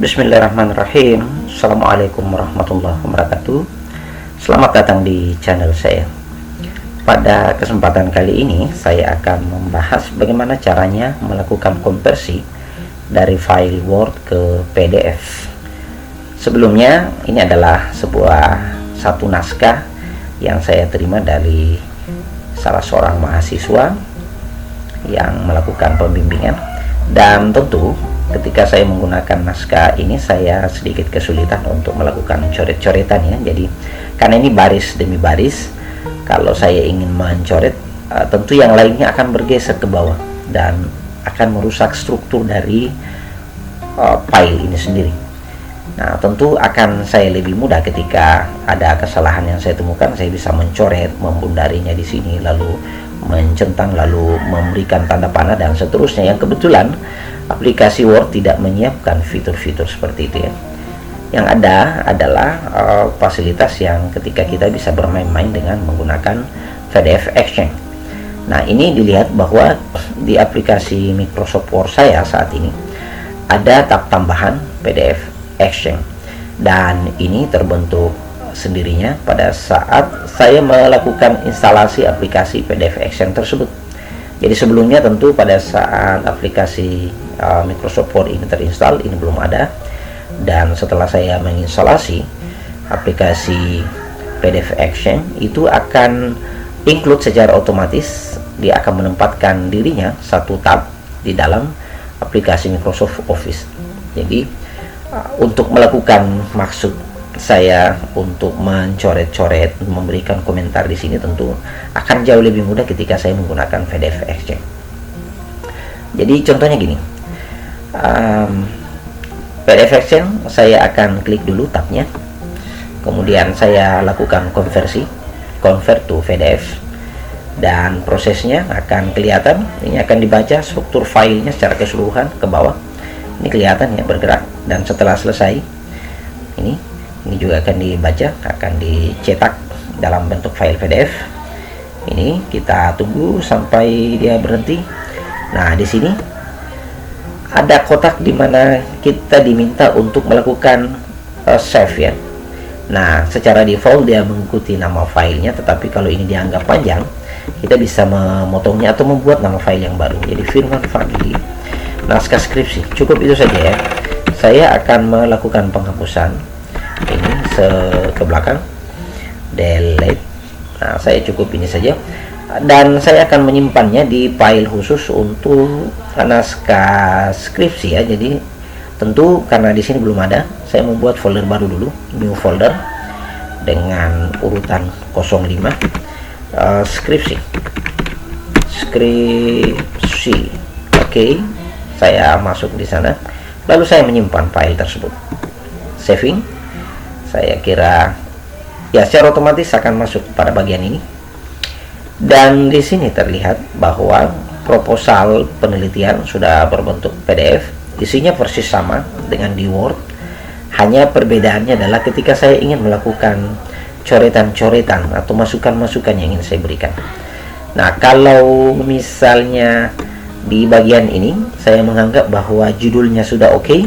Bismillahirrahmanirrahim. Assalamualaikum warahmatullahi wabarakatuh. Selamat datang di channel saya. Pada kesempatan kali ini saya akan membahas bagaimana caranya melakukan konversi dari file Word ke PDF. Sebelumnya, ini adalah satu naskah yang saya terima dari salah seorang mahasiswa yang melakukan pembimbingan, dan tentu ketika saya menggunakan naskah ini saya sedikit kesulitan untuk melakukan coret-coretan ya. Jadi karena ini baris demi baris, kalau saya ingin mencoret tentu yang lainnya akan bergeser ke bawah dan akan merusak struktur dari file ini sendiri. Nah, tentu akan saya lebih mudah ketika ada kesalahan yang saya temukan, saya bisa mencoret, membundarinya di sini, lalu mencentang, lalu memberikan tanda panah dan seterusnya, yang kebetulan aplikasi Word tidak menyiapkan fitur-fitur seperti itu ya. Yang ada adalah fasilitas yang ketika kita bisa bermain-main dengan menggunakan PDF Exchange. Nah, ini dilihat bahwa di aplikasi Microsoft Word saya saat ini ada tab tambahan PDF Exchange, dan ini terbentuk sendirinya pada saat saya melakukan instalasi aplikasi PDF Exchange tersebut. Jadi sebelumnya tentu pada saat aplikasi Microsoft Word ini terinstall, ini belum ada, dan setelah saya menginstalasi aplikasi PDF Exchange, itu akan include secara otomatis, dia akan menempatkan dirinya satu tab di dalam aplikasi Microsoft Office. Jadi untuk melakukan maksud saya untuk mencoret-coret, memberikan komentar di sini tentu akan jauh lebih mudah ketika saya menggunakan PDF Exchange. Jadi contohnya gini, PDF Exchange saya akan klik dulu tabnya, kemudian saya lakukan convert to PDF, dan prosesnya akan kelihatan. Ini akan dibaca struktur filenya secara keseluruhan ke bawah, ini kelihatan ya bergerak, dan setelah selesai ini juga akan dibaca, akan dicetak dalam bentuk file PDF. Ini kita tunggu sampai dia berhenti. Nah, di sini ada kotak di mana kita diminta untuk melakukan save ya. Nah, secara default dia mengikuti nama filenya, tetapi kalau ini dianggap panjang, kita bisa memotongnya atau membuat nama file yang baru. Jadi Firman Fadli naskah skripsi, cukup itu saja ya. Saya akan melakukan penghapusan ini ke belakang, delete. Nah, saya cukup ini saja, dan saya akan menyimpannya di file khusus untuk naskah skripsi ya. Jadi tentu karena di sini belum ada, saya membuat folder baru dulu, new folder dengan urutan 05, skripsi. Oke, saya masuk di sana, lalu saya menyimpan file tersebut, saving. Saya kira ya secara otomatis akan masuk pada bagian ini, dan di sini terlihat bahwa proposal penelitian sudah berbentuk PDF, isinya persis sama dengan di Word, hanya perbedaannya adalah ketika saya ingin melakukan coretan-coretan atau masukan-masukan yang ingin saya berikan. Nah, kalau misalnya di bagian ini saya menganggap bahwa judulnya sudah oke,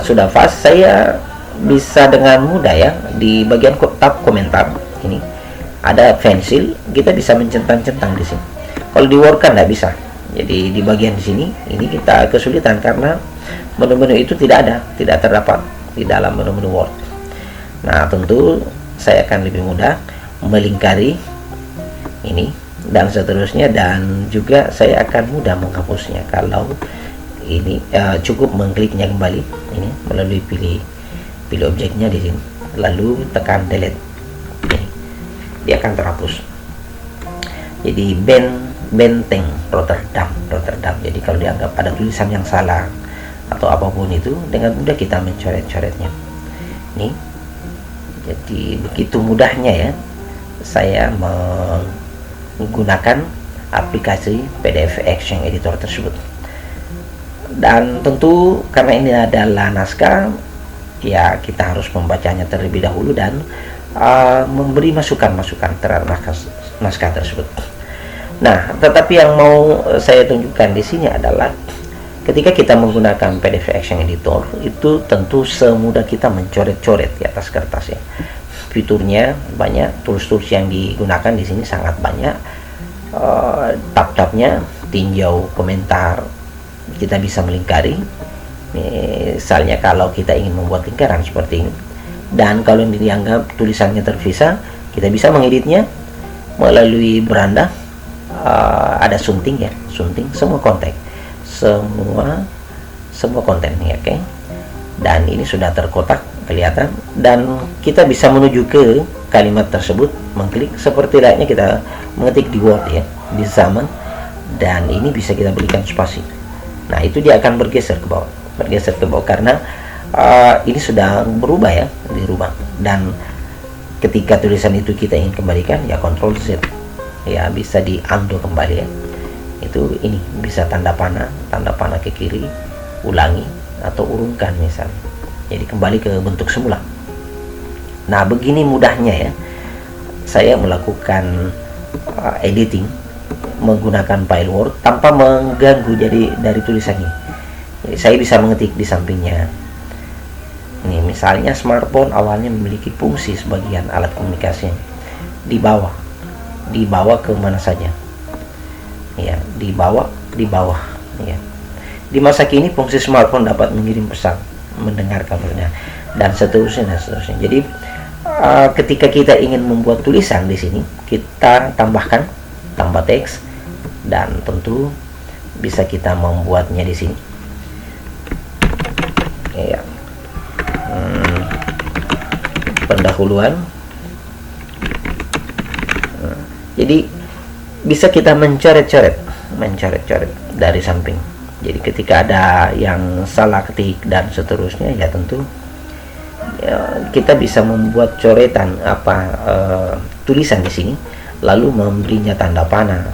sudah pas, saya bisa dengan mudah ya, di bagian tab komentar ini ada pensil, kita bisa mencentang-centang di sini. Kalau di Word kan tidak bisa. Jadi di bagian sini ini kita kesulitan karena menu-menu itu tidak terdapat di dalam menu-menu Word. Nah, tentu saya akan lebih mudah melingkari ini dan seterusnya, dan juga saya akan mudah menghapusnya kalau ini cukup mengkliknya kembali ini melalui pilih objeknya di sini, lalu tekan delete. Ini dia akan terhapus. Jadi Benteng Rotterdam. Jadi kalau dianggap ada tulisan yang salah atau apapun itu, dengan mudah kita mencoret-coretnya. Ini jadi begitu mudahnya ya saya menggunakan aplikasi PDF Exchange Editor tersebut. Dan tentu karena ini adalah naskah, ya kita harus membacanya terlebih dahulu dan memberi masukan-masukan terhadap naskah tersebut. Nah, tetapi yang mau saya tunjukkan di sini adalah ketika kita menggunakan PDF Action Editor, itu tentu semudah kita mencoret-coret di atas kertas ya. Fiturnya banyak, tools-tools yang digunakan di sini sangat banyak. Tab-tabnya, tinjau komentar, kita bisa melingkari. Misalnya kalau kita ingin membuat lingkaran seperti ini, dan kalau ini dianggap tulisannya terpisah, kita bisa mengeditnya melalui beranda. Ada sunting ya, sunting semua konteks, semua konten ya, oke. Dan ini sudah terkotak kelihatan, dan kita bisa menuju ke kalimat tersebut, mengklik seperti layaknya kita mengetik di Word ya, di zaman. Dan ini bisa kita berikan spasi. Nah, itu dia akan bergeser ke bawah, karena ini sudah berubah ya, dirubah. Dan ketika tulisan itu kita ingin kembalikan ya, Ctrl Z ya, bisa di undo kembali ya. Itu ini bisa tanda panah ke kiri, ulangi atau urungkan misalnya, jadi kembali ke bentuk semula. Nah, begini mudahnya ya saya melakukan editing menggunakan file Word tanpa mengganggu dari tulisannya. Jadi saya bisa mengetik di sampingnya. Ini misalnya smartphone awalnya memiliki fungsi sebagian alat komunikasi, dibawa ke mana saja ya, dibawa ya. Di masa kini fungsi smartphone dapat mengirim pesan, mendengarkan pesan, dan seterusnya. Jadi ketika kita ingin membuat tulisan di sini, kita tambah teks, dan tentu bisa kita membuatnya di sini ya. Pendahuluan. Jadi bisa kita mencoret-coret dari samping. Jadi ketika ada yang salah ketik dan seterusnya ya, tentu ya, kita bisa membuat coretan tulisan di sini, lalu memberinya tanda panah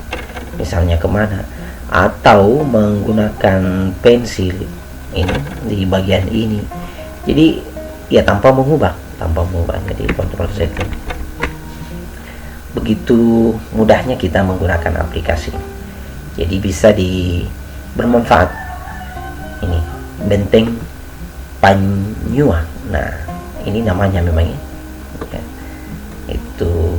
misalnya kemana, atau menggunakan pensil ini di bagian ini. Jadi ya tanpa mengubah. Jadi Ctrl Z. Begitu mudahnya kita menggunakan aplikasi. Jadi bisa bermanfaat. Ini Benteng Panyua. Nah, ini namanya memang ya. Itu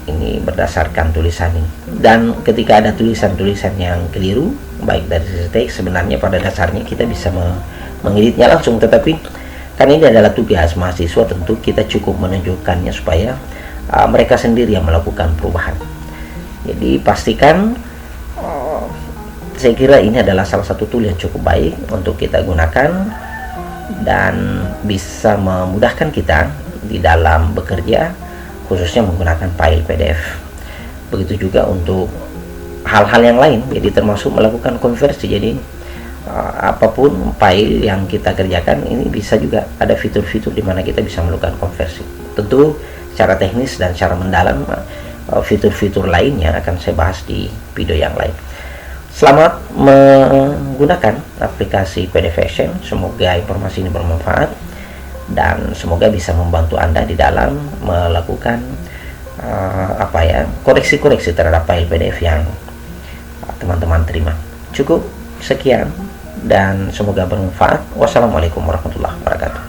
ini berdasarkan tulisan ini. Dan ketika ada tulisan-tulisan yang keliru, baik dari sisi teks, sebenarnya pada dasarnya kita bisa mengeditnya langsung, tetapi kan ini adalah tugas mahasiswa, tentu kita cukup menunjukkannya supaya mereka sendiri yang melakukan perubahan. Jadi pastikan, saya kira ini adalah salah satu tool yang cukup baik untuk kita gunakan dan bisa memudahkan kita di dalam bekerja, khususnya menggunakan file PDF. Begitu juga untuk hal-hal yang lain, jadi termasuk melakukan konversi. Jadi apapun file yang kita kerjakan, ini bisa juga ada fitur-fitur di mana kita bisa melakukan konversi. Tentu secara teknis dan secara mendalam fitur-fitur lainnya akan saya bahas di video yang lain. Selamat menggunakan aplikasi PDF Action. Semoga informasi ini bermanfaat dan semoga bisa membantu Anda di dalam melakukan koreksi-koreksi terhadap file PDF yang teman-teman terima. Cukup sekian dan semoga bermanfaat. Wassalamualaikum warahmatullahi wabarakatuh.